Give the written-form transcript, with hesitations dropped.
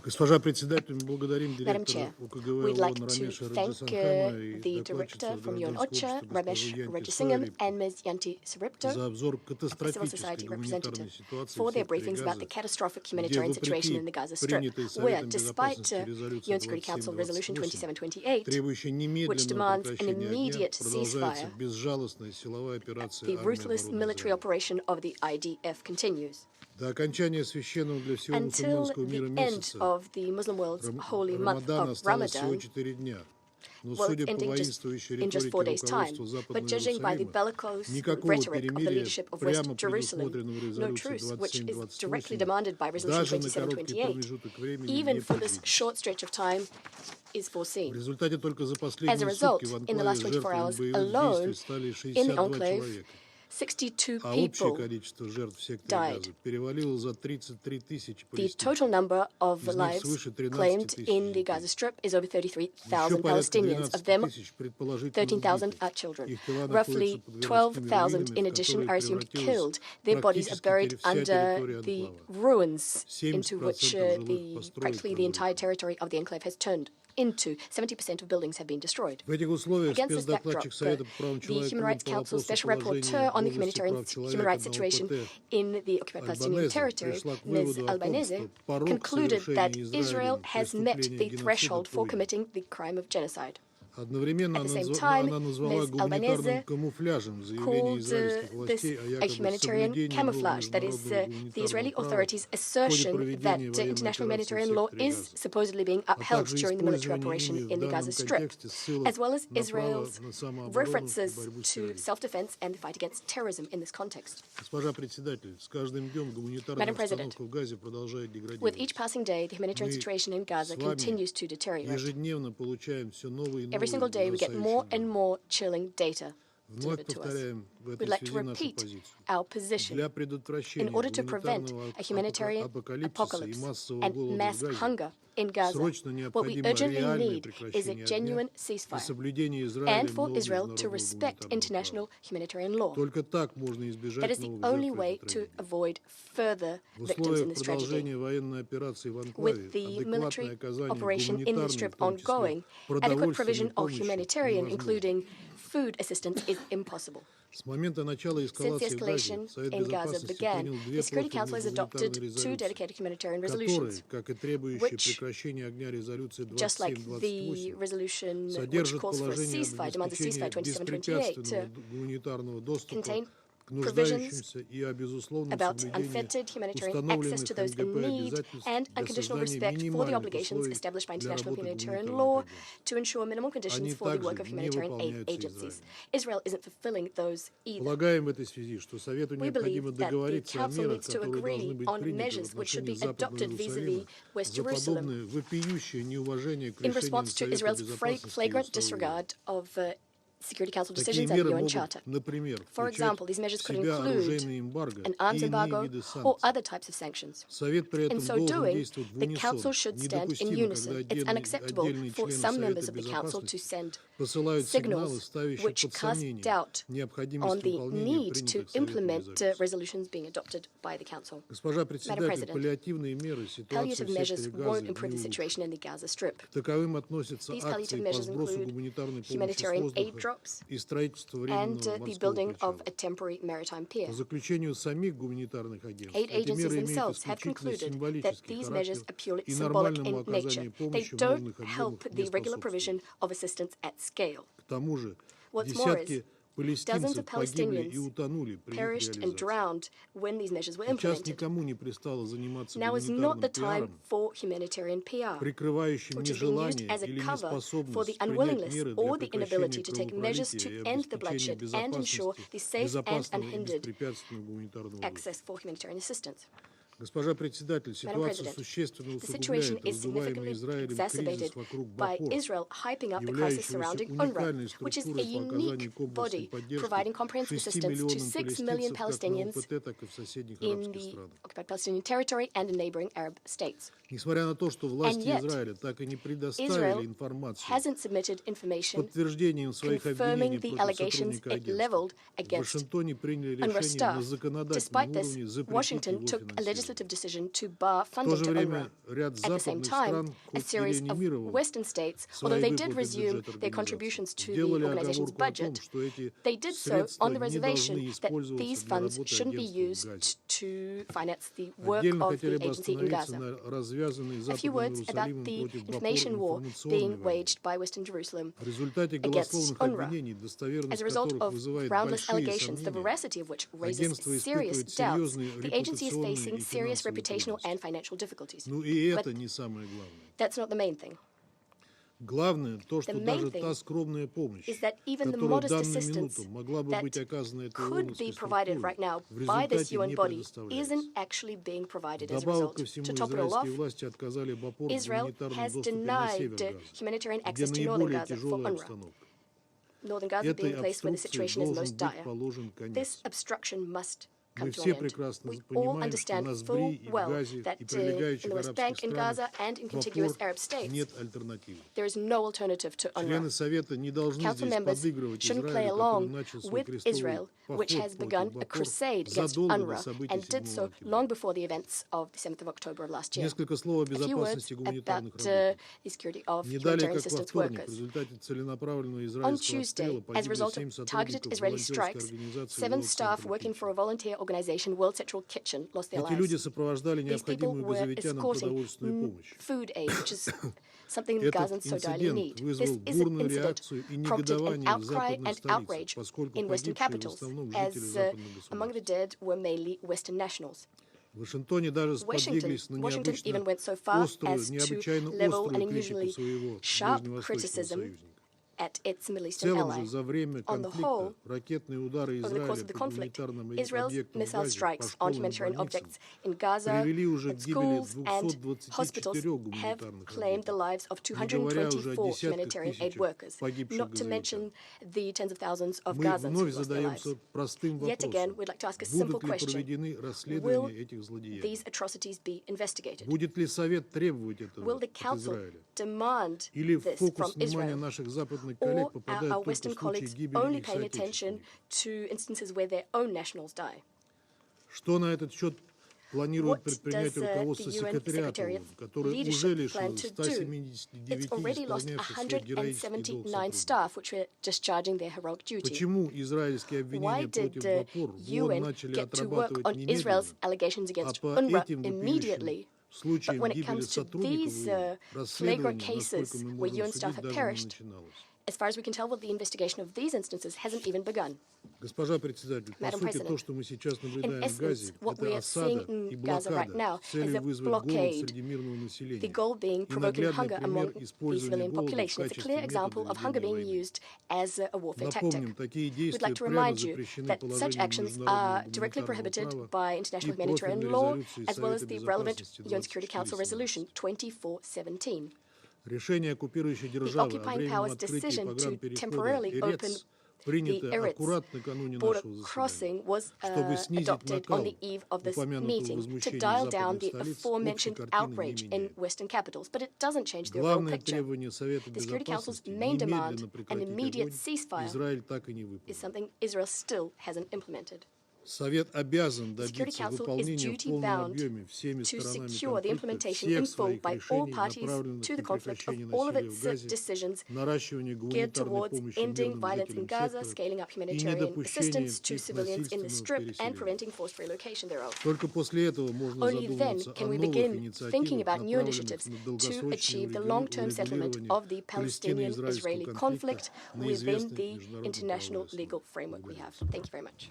Госпожа председатель, мы благодарим Madam директора Chair, УКГВ we'd ООН like to Рамеша thank Раджасингхама и the докладчицу director from UN гражданского OCHA, общества Ramesh госпожу Янти Rajasingham, Сойери and Ms. Yanti Saripto, за обзор a civil катастрофической society гуманитарной representative, ситуации for в their секторе briefings about the Газа, catastrophic где, humanitarian situation вопреки in the Gaza Strip, принятой where, Советом despite Безопасности резолюции UN Security Council Resolution 2728, 2728, требующей which немедленного demands an прекращения огня, immediate продолжается ceasefire, безжалостная силовая операция the армии ruthless обороны military Израиля. operation of the IDF continues. До окончания священного для всего Until мусульманского мира the end месяца of the Muslim world's holy month Рамадана of осталось всего Ramadan, 4 дня. Но well, it's судя по ending воинствующей in just риторике 4 days' time. руководства Западного But judging by the Иерусалима, bellicose никакого rhetoric of the перемирия leadership of прямо West Jerusalem, предусмотренного в no резолюции truce, which is directly 2728 demanded by Resolution даже на короткий 2728, промежуток времени even не for this предвидится. short stretch of time, is В foreseen. результате только за As a последние result, сутки в in the last анклаве 24 жертвами hours боевых alone, действий стали in the 62 enclave, человека. 62 А общее people количество жертв в секторе died. Газа перевалило за 33 тысячи The палестинцев. total number of Из них lives свыше 13 claimed тысяч in the детей. Gaza Strip is over Еще 33,000 порядка Palestinians. Of 12 them, тысяч предположительно 13,000 убиты. are children. Их тела Roughly находятся под городскими 12,000 руинами, in в addition которые are assumed превратилась killed. Their bodies are практически buried теперь вся under территория the анклава. ruins into 70% which жилых построек practically the entire разрушены. territory of the enclave has turned into. 70% of buildings have been destroyed. В этих условиях Against this backdrop, спецдокладчик Совета по правам the человека Human ООН Rights по Council вопросу Special положения Rapporteur on the в области прав human человека rights на situation ОПТ in the occupied Palestinian Альбанезе territory, пришла к Ms. выводу о том, Albanese, что порог concluded that совершения Israel Израилем has met преступления the геноцида threshold for пройден. committing the crime of genocide. Одновременно At the same time, она назвала Ms. гуманитарным Albanese камуфляжем заявление called израильских this властей о a якобы humanitarian соблюдении camouflage. That is, международного the Israeli гуманитарного права authorities' в ходе assertion that проведения военной international операции в humanitarian law секторе is Газа, supposedly being а upheld также during the military использование operation ими в in the данном Gaza Strip, контексте ссылок as well as на право Israel's на самооборону и references борьбу с to терроризмом. self-defense and the fight against terrorism in this context. Госпожа председатель, с каждым днем гуманитарная Madam President, обстановка в Газе продолжает with each деградировать. passing day, the humanitarian Мы situation in Gaza с вами continues to deteriorate. ежедневно получаем все новые и Every single новые day, we get more ужасающие and данные. more chilling data Вновь delivered to us. повторяем в We'd этой like to связи нашу repeat позицию. our position. Для In предотвращения order to prevent гуманитарного a humanitarian апокалипсиса и apocalypse массового and голода mass в Газе hunger in Gaza, срочно what we необходимо urgently реальное need is a прекращение огня genuine и ceasefire, соблюдение and Израилем for нового Israel to международного respect гуманитарного international права. humanitarian law. Только так можно That избежать is the новых only жертв way этой to трагедии. avoid further В victims in условиях this tragedy. продолжения военной операции в анклаве With the адекватное military оказание operation in the гуманитарной, Strip в том числе ongoing, adequate provision продовольственной of помощи humanitarian, невозможно. including food assistance, is impossible. С момента начала Since the эскалации в Газе escalation Совет in Gaza Безопасности began, принял две the Security Council профильные has adopted гуманитарные two резолюции, dedicated humanitarian которые, resolutions, как и требующие which, прекращения огня резолюции just like the 2728, resolution which содержат calls for a положение ceasefire, demands a ceasefire обеспечения 2728, беспрепятственного гуманитарного доступа contain к нуждающимся и о безусловном about соблюдении unfettered humanitarian access установленных to those in НГП need обязательств and для unconditional создания respect for the минимальных obligations условий established by для international работы humanitarian гуманитарных law агентств. to ensure minimum conditions Они for the work также of не humanitarian aid выполняются agencies. Израилем. Israel isn't fulfilling those either. Полагаем в этой связи, что Совету We необходимо believe that the договориться о Council мерах, needs to которые должны agree быть on приняты в measures which should отношении be Западного adopted vis-à-vis Иерусалима West за Jerusalem подобное вопиющее неуважение к in решениям response to Совета Israel's Безопасности и flagrant Уставу ООН. disregard of Security Council Такие decisions and the меры UN могут, Charter. например, For включать example, these measures в could себя include оружейные эмбарго an и arms иные embargo виды or санкций. other types of sanctions. Совет при этом In so должен doing, действовать в the унисон. Council should stand in Недопустимо, когда unison. It's unacceptable отдельные for члены some members Совета of the Council to Безопасности send посылают сигналы, signals ставящие which под cast сомнение doubt on необходимость the выполнения need to принятых Советом implement резолюций. resolutions being adopted by the Council. Госпожа председатель, President, паллиативные меры ситуации Palliative в measures секторе won't Газа improve не the улучшат. situation in the Gaza Strip. К таковым относятся These акции palliative по measures сбросу include гуманитарной помощи с humanitarian aid воздуха drops и строительство and временного the морского building of причала. a temporary maritime pier. По заключению самих гуманитарных агентств, Aid эти agencies меры имеют themselves have исключительно concluded that символический these measures характер are purely и symbolic нормальному in nature. оказанию They помощи в don't нужных help объемах the не regular способствуют. provision of assistance at scale. К тому же, What's more is, десятки dozens палестинцев of погибли и Palestinians утонули при их perished and реализации. drowned when these measures were Сейчас implemented. никому не пристало заниматься Now is not the гуманитарным time пиаром, for humanitarian PR, прикрывающим which is being used нежелание as a или cover for the неспособность принять unwillingness меры or для the inability прекращения to take measures to кровопролития и end the обеспечения bloodshed and ensure the безопасности, safe and безопасного и unhindered беспрепятственного гуманитарного выхода. access for humanitarian assistance. Госпожа председатель, ситуация President, существенно The situation усугубляет is раздуваемый significantly Израилем exacerbated кризис вокруг by БАПОР, Israel hyping up the crisis являющегося surrounding уникальной UNRWA, which is a структурой по оказанию unique комплексной body поддержки providing comprehensive 6 assistance to миллионам 6 million палестинцев как на Palestinians ОПТ, так и в соседних in арабских the странах. occupied Palestinian territory and in neighboring Arab states. Несмотря на то, что власти And yet, Израиля так и не Israel предоставили информацию, hasn't submitted information подтверждением своих обвинений confirming the против allegations сотрудника it агентства, leveled в against Вашингтоне приняли UNRWA решение на staff. законодательном Despite this, уровне запретить Washington его took a финансирование. legislative decision to bar В то funding же to время UNRWA. ряд At the same западных time, стран, a хоть и series of реанимировав Western states, although свои they did выплаты в resume бюджет their contributions организации, to the сделали organization's оговорку о том, budget, что эти they did so средства on the не reservation должны that использоваться these для funds работы shouldn't be агентства в used Газе. to finance the work Отдельно of хотели the бы agency in остановиться Gaza. на развязанной A few Западным words about Иерусалимом the против Бапор information war информационной being войны. waged by Western Jerusalem В результате against голословных UNRWA. обвинений, As достоверность a result которых of вызывает groundless большие allegations, the сомнения, veracity of which raises агентство serious испытывает doubts, серьезные the agency is репутационные facing и serious финансовые reputational трудности. and financial difficulties. Ну и But это не самое главное. that's not the main thing. Главное то, что The main даже thing та скромная помощь, is that even the которая в modest данную assistance минуту могла бы that быть оказана этой could ООНовской be provided right структуре, now в by this результате UN не body предоставляется. isn't actually being provided as a Вдобавок result. ко всему, To top it all израильские off, власти отказали Бапор в Israel гуманитарном has доступе на denied север Газа, humanitarian где access to northern наиболее Gaza for тяжелая UNRWA. обстановка. Northern Gaza Этой being a place where the обструкции situation is должен most быть dire. положен This конец. obstruction must come Мы to все an end. прекрасно We all понимаем, что understand на full Сбри и в well Газе that и in прилегающих the West арабских Bank, in странах Gaza, and in Бапор contiguous Arab states, нет альтернативы. there is no alternative to Члены UNRWA. Совета не должны Council здесь members подыгрывать shouldn't play Израилю, который along начал свой with крестовый Israel, поход which has против begun a Бапор crusade against задолго до UNRWA событий and did 7 so октября. long before the events of the 7th of October of last year. Несколько слов о A few words безопасности гуманитарных about работников. the security of Не далее, humanitarian как во assistance вторник, в workers. результате целенаправленного On израильского Tuesday, обстрела as a погибли result 7 of targeted сотрудников Israeli волонтерской strikes, организации 7 staff World working Central for a Kitchen. volunteer organization, World Central Kitchen, lost their Эти lives. люди сопровождали These people необходимую were газовитянам escorting продовольственную помощь. food aid, which is something Этот Gazans so direly инцидент need. This вызвал is an бурную incident реакцию и prompted an негодование в outcry западных and столицах, outrage поскольку in Western погибшие в capitals, основном жители as западных among the государств. dead were mainly Western nationals. В Вашингтоне даже сподвиглись на Washington необычно even went so far острую, as to необычайно level an острую критику unusually своего sharp ближневосточного criticism союзника. at its Middle В Eastern целом ally. же за время On the конфликта whole, ракетные удары over the course Израиля of the по conflict, гуманитарным Israel's объектам в missile Газе, по strikes on школам и humanitarian больницам objects in Gaza, привели уже at к гибели schools and 224 hospitals have гуманитарных claimed the работников, lives of не говоря уже о 224 десятках humanitarian aid тысячах workers, погибших not to mention газовитян. the tens of thousands of Мы Gazans who вновь lost their lives. задаемся простым Yet again, вопросом. we'd like to ask a simple Будут ли question. проведены Will расследования этих these злодеяний? atrocities be investigated? Будет ли Совет требовать этого Will the от Council Израиля? demand Или в this фокус from внимания Israel? наших западных Or коллег are попадают our только Western случаи colleagues гибели only их paying attention соотечественников? to instances where their own nationals die? Что на этот счет планирует What предпринять does руководство the UN секретариата Secretariat ООН, которое уже leadership plan лишилось to do? 179 It's already lost исполнявших свой героический долг 179 сотрудников? staff which were discharging their heroic duty. Почему израильские Why обвинения did против the Бапор в ООН UN начали get to work отрабатывать on Israel's немедленно, allegations а against по UNRWA этим immediately? вопиющим случаям But when it гибели comes to сотрудников these ООН, flagrant расследование, cases насколько мы where можем UN staff судить, have даже не perished, начиналось. as far as we can tell, the investigation of these instances hasn't even begun. Госпожа председатель, по Madam сути, President, то, что мы сейчас in наблюдаем в essence, Газе, what we это are seeing осада in и Gaza right блокада now с is целью a вызвать голод blockade, среди мирного the населения. goal being И provoking наглядный hunger among пример the использования civilian голода в population. It's a качестве clear example метода of hunger ведения being войны. used as a warfare Напомним, tactic. такие We'd действия like to прямо remind you запрещены that such положениями actions международного are directly гуманитарного prohibited права by и international профильной humanitarian law, резолюции as well as Совета the relevant Безопасности UN Security Council 2417. Resolution 2417. Решение оккупирующей The державы о occupying временном power's открытии decision to погранперехода temporarily open ЭРЕЦ, the принято Eretz аккурат накануне border нашего заседания, crossing was чтобы снизить adopted on накал the eve of this упомянутого meeting to возмущения dial down западных the столиц общей aforementioned картины не outrage in меняет. Western capitals, but it doesn't change the overall Главное picture. требование Совета The Security Council's Безопасности main demand, немедленно an прекратить immediate огонь, ceasefire, Израиль так и не is выполнил. something Israel still hasn't implemented. Совет обязан The Security добиться Council is выполнения в duty полном bound объеме всеми to сторонами secure the конфликта implementation всех in full своих by all решений, parties направленных to the на conflict of прекращение all of насилия в its Газе, decisions наращивание geared гуманитарной towards помощи ending мирным violence in жителям Gaza, сектора scaling up и humanitarian недопущение assistance to их civilians in the насильственного Strip, and переселения. preventing forced relocation thereof. Только после этого можно Only then задумываться can о we новых begin thinking инициативах, about new направленных initiatives на to долгосрочное achieve the long-term settlement урегулирование of the Palestinian-Israeli палестино-израильского conflict конфликта на within известной the международной international правовой legal основе. framework we have. Thank you very much.